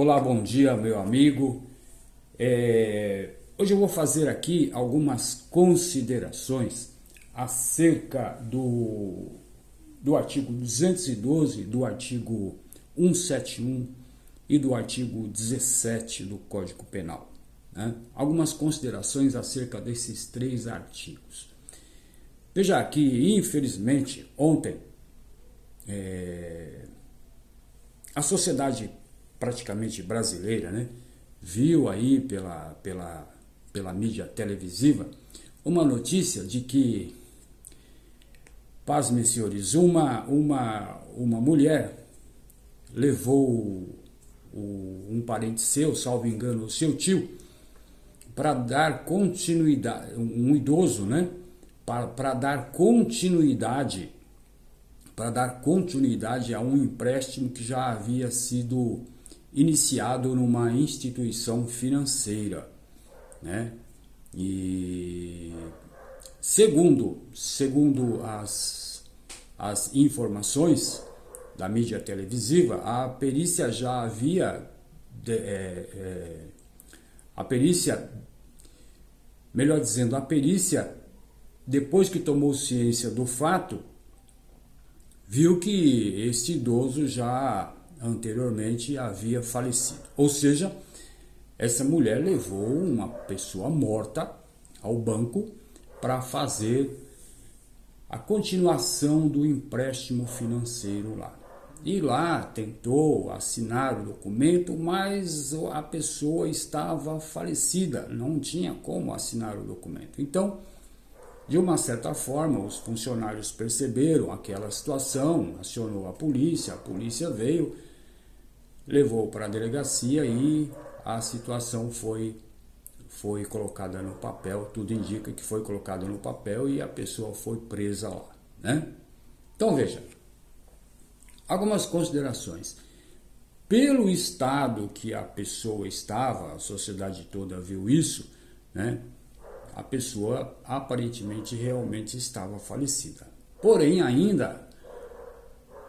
Olá, bom dia, meu amigo. Hoje eu vou fazer aqui algumas considerações acerca do artigo 212, do artigo 171 e do artigo 17 do Código Penal, né? Algumas considerações acerca desses três artigos. Veja que, infelizmente, ontem a sociedade praticamente brasileira, né, viu aí pela mídia televisiva uma notícia de que, pasmem senhores, uma mulher levou um parente seu, salvo engano, o seu tio, para dar continuidade, um idoso, né, para dar continuidade a um empréstimo que já havia sido iniciado numa instituição financeira, né? E segundo as informações da mídia televisiva, a perícia já havia a perícia depois que tomou ciência do fato, viu que este idoso já anteriormente havia falecido. Ou seja, essa mulher levou uma pessoa morta ao banco para fazer a continuação do empréstimo financeiro lá. E lá tentou assinar o documento, mas a pessoa estava falecida, não tinha como assinar o documento. Então, de uma certa forma, os funcionários perceberam aquela situação, acionou a polícia veio, levou para a delegacia e a situação foi colocada no papel, tudo indica que foi colocado no papel e a pessoa foi presa lá, né? Então veja, algumas considerações. Pelo estado que a pessoa estava, a sociedade toda viu isso, né? A pessoa aparentemente realmente estava falecida. Porém, ainda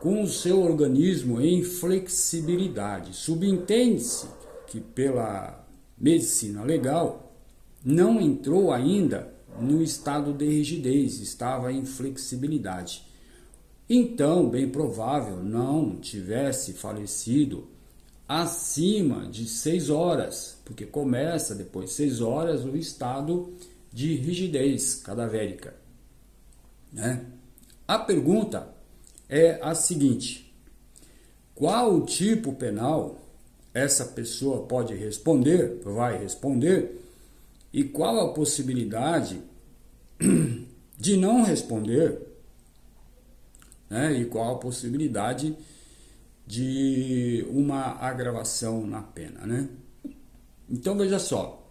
com o seu organismo em flexibilidade. Subentende-se que pela medicina legal não entrou ainda no estado de rigidez, estava em flexibilidade. Então, bem provável, não tivesse falecido acima de 6 horas, porque começa depois de 6 horas o estado de rigidez cadavérica, né? A pergunta é a seguinte: qual tipo penal essa pessoa pode responder, vai responder, e qual a possibilidade de não responder, né? E qual a possibilidade de uma agravação na pena, né? Então veja só,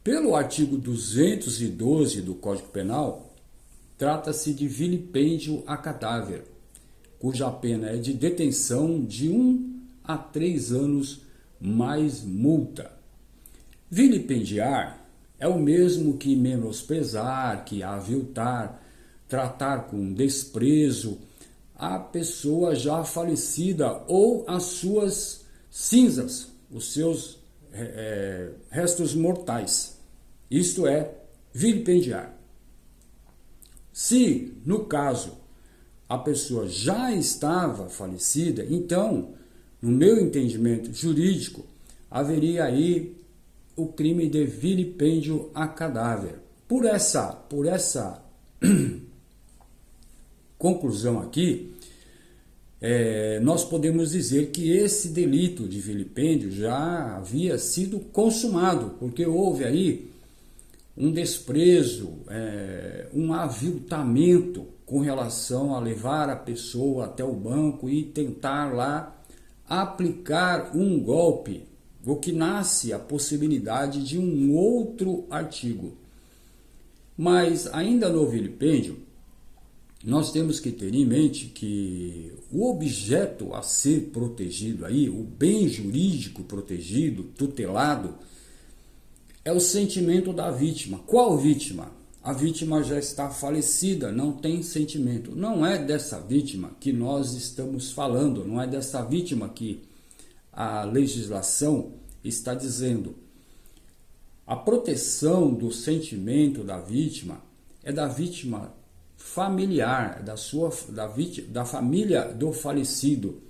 pelo artigo 212 do Código Penal, trata-se de vilipêndio a cadáver, cuja pena é de detenção de 1 a 3 anos mais multa. Vilipendiar é o mesmo que menosprezar, que aviltar, tratar com desprezo a pessoa já falecida ou as suas cinzas, os seus restos mortais. Isto é vilipendiar. Se, no caso, a pessoa já estava falecida, então, no meu entendimento jurídico, haveria aí o crime de vilipêndio a cadáver. Por essa conclusão aqui, nós podemos dizer que esse delito de vilipêndio já havia sido consumado, porque houve aí um desprezo, um aviltamento com relação a levar a pessoa até o banco e tentar lá aplicar um golpe, o que nasce a possibilidade de um outro artigo. Mas ainda no vilipêndio, nós temos que ter em mente que o objeto a ser protegido aí, o bem jurídico protegido, tutelado, é o sentimento da vítima. Qual vítima? a vítima já está falecida, não tem sentimento. Não é dessa vítima que nós estamos falando, não é dessa vítima que a legislação está dizendo. A proteção do sentimento da vítima é da vítima familiar, da família do falecido.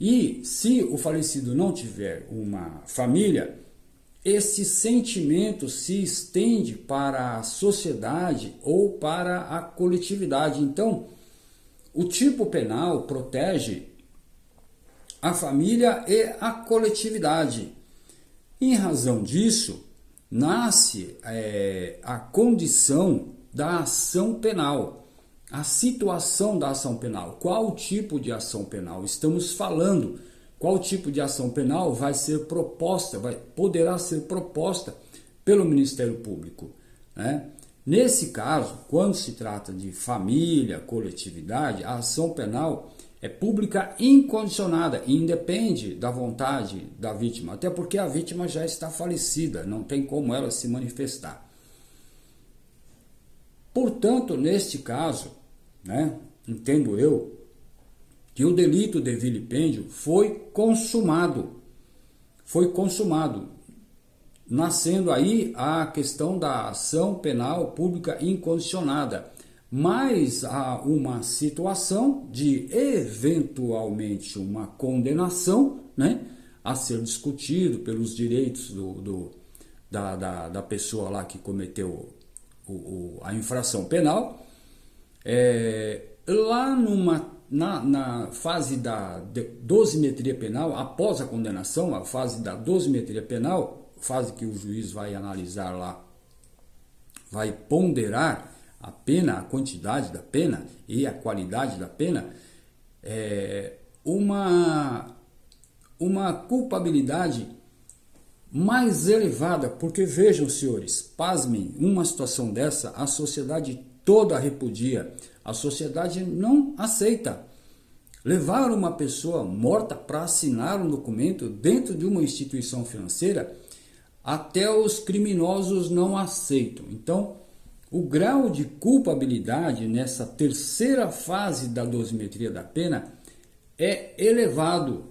E se o falecido não tiver uma família, esse sentimento se estende para a sociedade ou para a coletividade. Então, o tipo penal protege a família e a coletividade. Em razão disso, nasce a condição da ação penal, a situação da ação penal. Qual tipo de ação penal estamos falando? Qual tipo de ação penal vai ser proposta, poderá ser proposta pelo Ministério Público, né? Nesse caso, quando se trata de família, coletividade, a ação penal é pública incondicionada e independe da vontade da vítima, até porque a vítima já está falecida, não tem como ela se manifestar. Portanto, neste caso, né, entendo eu, que o delito de vilipêndio foi consumado, nascendo aí a questão da ação penal pública incondicionada, mas há uma situação de eventualmente uma condenação, né, a ser discutido pelos direitos da pessoa lá que cometeu a infração penal. Lá na fase da dosimetria penal, após a condenação, a fase da dosimetria penal, fase que o juiz vai analisar lá, vai ponderar a pena, a quantidade da pena e a qualidade da pena, uma culpabilidade mais elevada, porque vejam, senhores, pasmem, uma situação dessa, a sociedade toda repudia, a sociedade não aceita. Levar uma pessoa morta para assinar um documento dentro de uma instituição financeira, até os criminosos não aceitam. Então, o grau de culpabilidade nessa terceira fase da dosimetria da pena é elevado.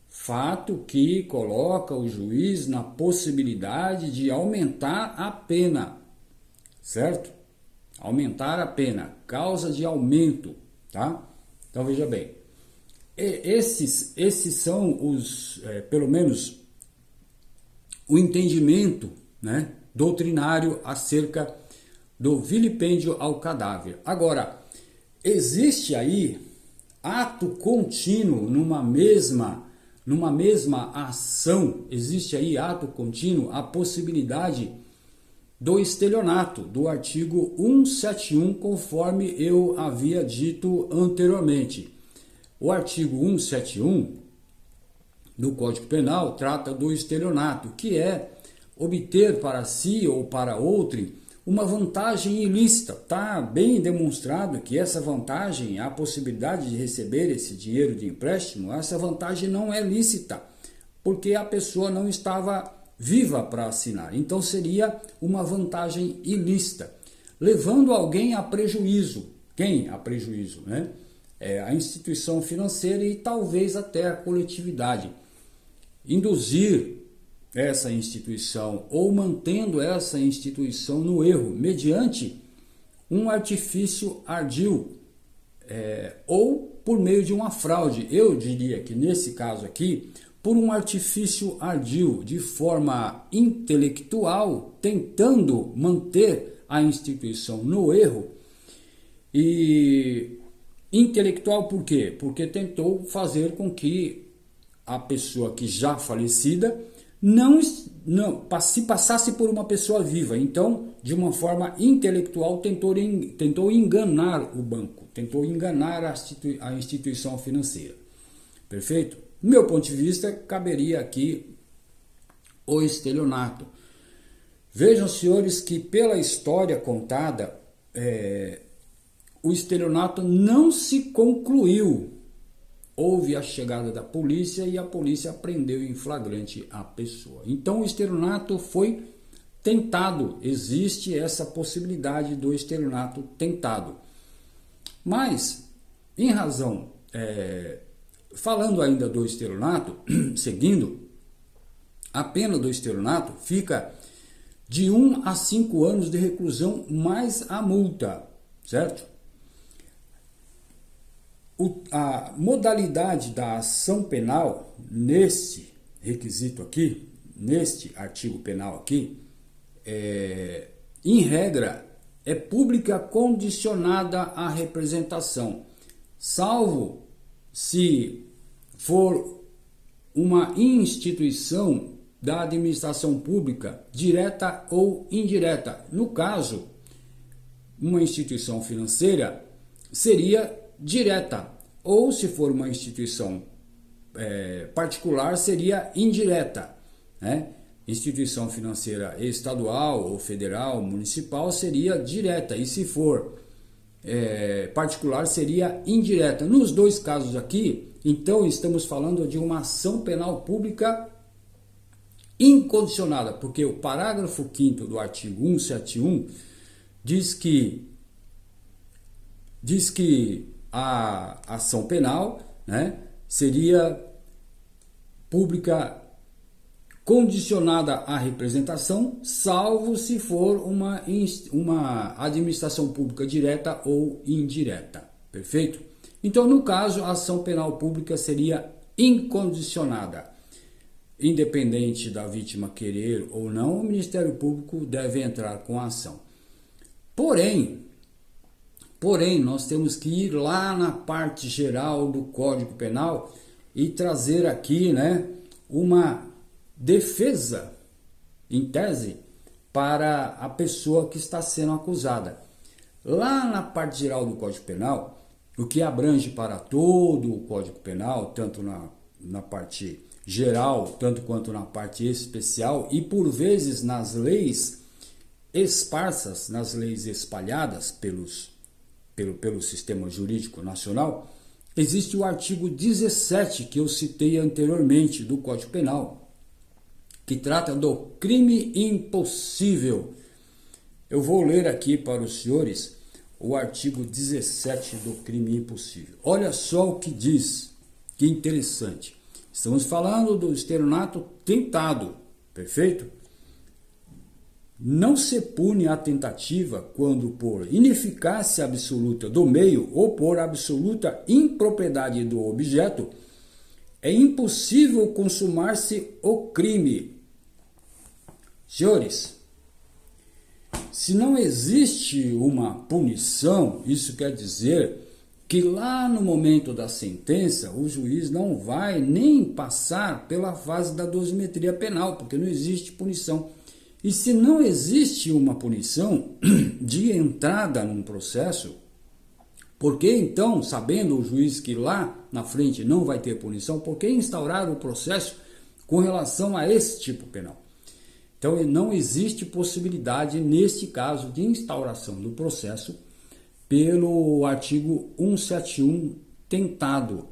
Fato que coloca o juiz na possibilidade de aumentar a pena, certo? Aumentar a pena, causa de aumento, tá? Então veja bem, esses são os, pelo menos, o entendimento, né, doutrinário acerca do vilipêndio ao cadáver. Agora, existe aí ato contínuo numa mesma ação, existe aí ato contínuo, a possibilidade do estelionato, do artigo 171, conforme eu havia dito anteriormente. O artigo 171 do Código Penal trata do estelionato, que é obter para si ou para outro uma vantagem ilícita. Está bem demonstrado que essa vantagem, a possibilidade de receber esse dinheiro de empréstimo, essa vantagem não é lícita, porque a pessoa não estava viva para assinar. Então seria uma vantagem ilícita, levando alguém a prejuízo. Quem a prejuízo, né? A instituição financeira e talvez até a coletividade. Induzir essa instituição ou mantendo essa instituição no erro mediante um artifício ardil ou por meio de uma fraude. Eu diria que nesse caso aqui, por um artifício ardil, de forma intelectual, tentando manter a instituição no erro. E intelectual por quê? Porque tentou fazer com que a pessoa que já falecida não se passasse por uma pessoa viva. Então, de uma forma intelectual, tentou enganar o banco, tentou enganar a instituição financeira. Perfeito? Do meu ponto de vista, caberia aqui o estelionato. Vejam, senhores, que pela história contada, o estelionato não se concluiu. Houve a chegada da polícia e a polícia prendeu em flagrante a pessoa. Então o estelionato foi tentado, existe essa possibilidade do estelionato tentado. Mas, em razão, falando ainda do estelionato, seguindo, a pena do estelionato fica de 1 a 5 anos de reclusão mais a multa, certo? A modalidade da ação penal, nesse requisito aqui, neste artigo penal aqui, em regra, é pública condicionada à representação, salvo se for uma instituição da administração pública, direta ou indireta. No caso, uma instituição financeira seria direta, ou se for uma instituição particular, seria indireta, né? Instituição financeira estadual ou federal, municipal, seria direta, e se for particular, seria indireta. Nos dois casos aqui, então, estamos falando de uma ação penal pública incondicionada, porque o parágrafo 5º do artigo 171 diz que a ação penal, né, seria pública condicionada à representação, salvo se for uma administração pública direta ou indireta. Perfeito? Então, no caso, a ação penal pública seria incondicionada. Independente da vítima querer ou não, o Ministério Público deve entrar com a ação. Porém, nós temos que ir lá na parte geral do Código Penal e trazer aqui, né, uma defesa, em tese, para a pessoa que está sendo acusada. Lá na parte geral do Código Penal, o que abrange para todo o Código Penal, tanto na parte geral, tanto quanto na parte especial, e por vezes nas leis esparsas, nas leis espalhadas pelo sistema jurídico nacional, existe o artigo 17 que eu citei anteriormente do Código Penal, que trata do crime impossível. Eu vou ler aqui para os senhores o artigo 17 do crime impossível. Olha só o que diz, que interessante. Estamos falando do estelionato tentado, perfeito? Não se pune a tentativa quando por ineficácia absoluta do meio ou por absoluta impropriedade do objeto é impossível consumar-se o crime. Senhores, se não existe uma punição, isso quer dizer que lá no momento da sentença o juiz não vai nem passar pela fase da dosimetria penal, porque não existe punição. E se não existe uma punição de entrada num processo, por que então, sabendo o juiz que lá na frente não vai ter punição, por que instaurar o processo com relação a esse tipo penal? Então não existe possibilidade neste caso de instauração do processo pelo artigo 171 tentado.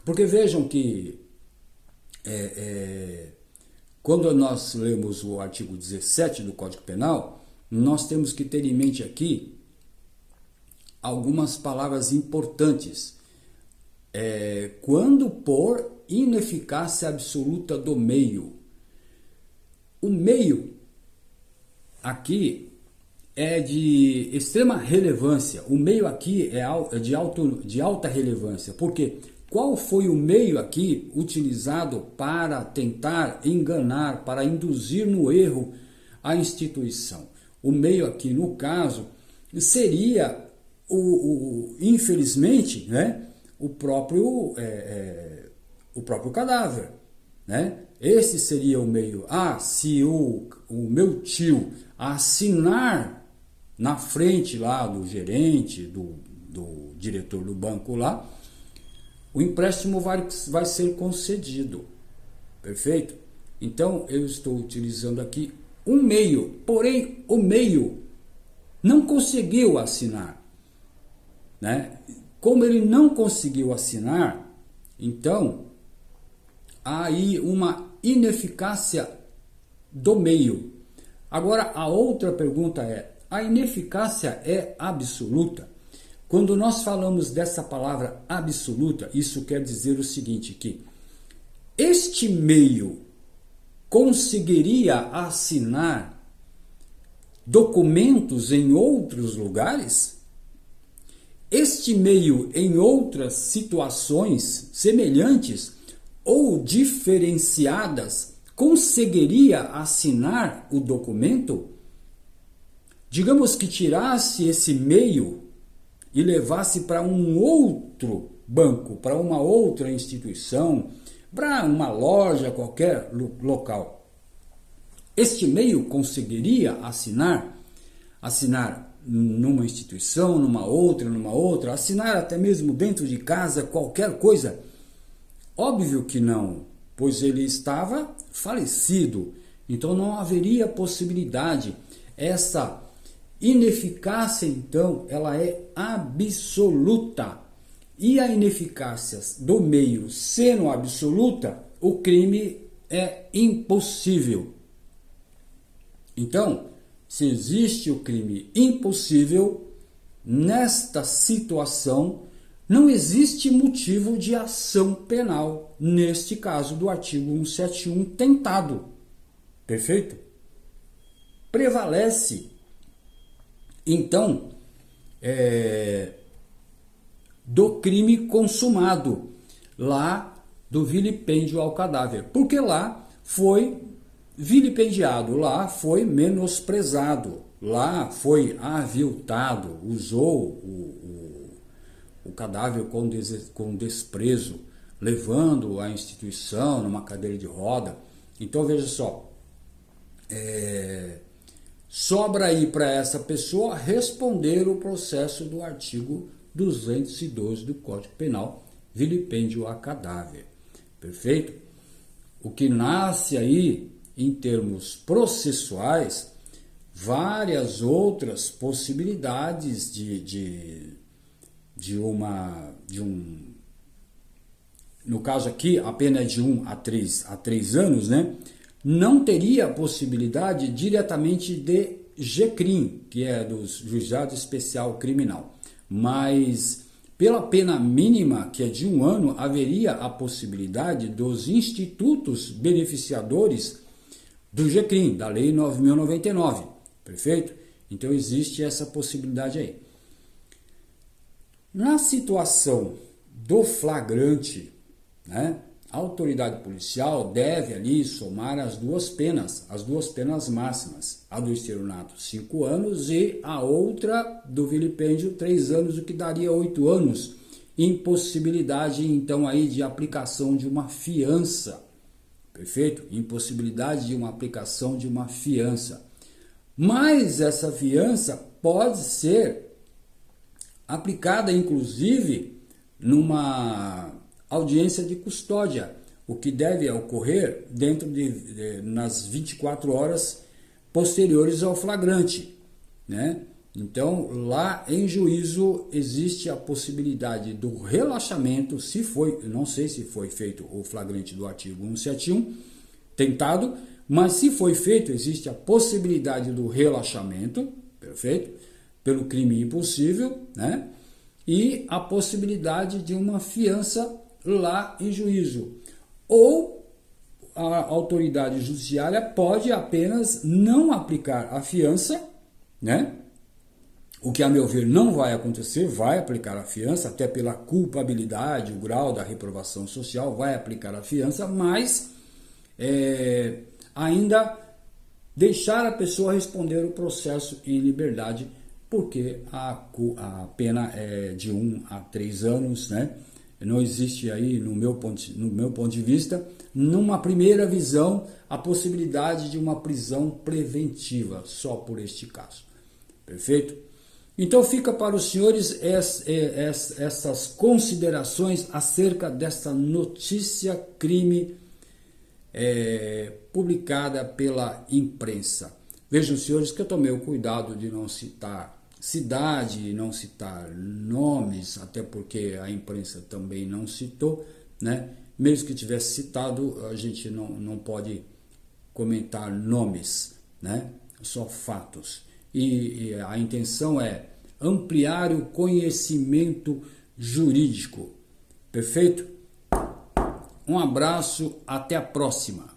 Porque vejam que quando nós lemos o artigo 17 do Código Penal, nós temos que ter em mente aqui algumas palavras importantes. Quando por ineficácia absoluta do meio. O meio aqui é de extrema relevância. O meio aqui é de alta relevância. Porque qual foi o meio aqui utilizado para tentar enganar, para induzir no erro a instituição? O meio aqui, no caso, seria, infelizmente, né, o próprio cadáver, né? Esse seria o meio. Se o meu tio assinar na frente lá do gerente, do diretor do banco lá, o empréstimo vai ser concedido. Perfeito? Então, eu estou utilizando aqui um meio, porém o meio não conseguiu assinar, né? Como ele não conseguiu assinar, então há aí uma ineficácia do meio. Agora, a outra pergunta é: a ineficácia é absoluta? Quando nós falamos dessa palavra absoluta, isso quer dizer o seguinte, que este meio conseguiria assinar documentos em outros lugares? Este meio, em outras situações semelhantes ou diferenciadas, conseguiria assinar o documento? Digamos que tirasse esse meio e levasse para um outro banco, para uma outra instituição, para uma loja, qualquer local. Este meio conseguiria assinar numa instituição, numa outra, assinar até mesmo dentro de casa, qualquer coisa? Óbvio que não, pois ele estava falecido, então não haveria possibilidade. Essa ineficácia, então, ela é absoluta. E a ineficácia do meio sendo absoluta, o crime é impossível. Então, se existe o crime impossível, nesta situação, não existe motivo de ação penal, neste caso do artigo 171, tentado. Perfeito? Prevalece, então, do crime consumado, lá do vilipêndio ao cadáver, porque lá foi vilipendiado, lá foi menosprezado, lá foi aviltado, usou o cadáver com desprezo, levando a instituição numa cadeira de roda. Então veja só, sobra aí para essa pessoa responder o processo do artigo 212 do Código Penal, vilipêndio a cadáver. Perfeito? O que nasce aí, em termos processuais, várias outras possibilidades no caso aqui, a pena é de 1 a 3 anos, né? Não teria a possibilidade diretamente de GCRIM, que é do Juizado Especial Criminal, mas pela pena mínima, que é de 1 ano, haveria a possibilidade dos institutos beneficiadores do GCRIM, da Lei 9.099, perfeito? Então existe essa possibilidade aí. Na situação do flagrante, né, a autoridade policial deve ali somar as duas penas máximas, a do estelionato 5 anos e a outra do vilipêndio 3 anos, o que daria 8 anos, impossibilidade então aí de aplicação de uma fiança. Perfeito? Impossibilidade de uma aplicação de uma fiança. Mas essa fiança pode ser aplicada, inclusive, numa audiência de custódia, o que deve ocorrer nas 24 horas posteriores ao flagrante, né? Então, lá em juízo existe a possibilidade do relaxamento, se foi, não sei se foi feito o flagrante do artigo 171, tentado, mas se foi feito, existe a possibilidade do relaxamento, perfeito? Pelo crime impossível, né? E a possibilidade de uma fiança lá em juízo. Ou a autoridade judiciária pode apenas não aplicar a fiança, né? O que, a meu ver, não vai acontecer, vai aplicar a fiança, até pela culpabilidade, o grau da reprovação social, vai aplicar a fiança, mas ainda deixar a pessoa responder o processo em liberdade, porque a pena é de 1 a 3 anos, né? Não existe aí, no meu ponto de vista, numa primeira visão, a possibilidade de uma prisão preventiva, só por este caso. Perfeito? Então fica para os senhores essas considerações acerca dessa notícia crime publicada pela imprensa. Vejam, senhores, que eu tomei o cuidado de não citar cidade, não citar nomes, até porque a imprensa também não citou, né? Mesmo que tivesse citado, a gente não pode comentar nomes, né? só fatos. E a intenção é ampliar o conhecimento jurídico. Perfeito? Um abraço, até a próxima.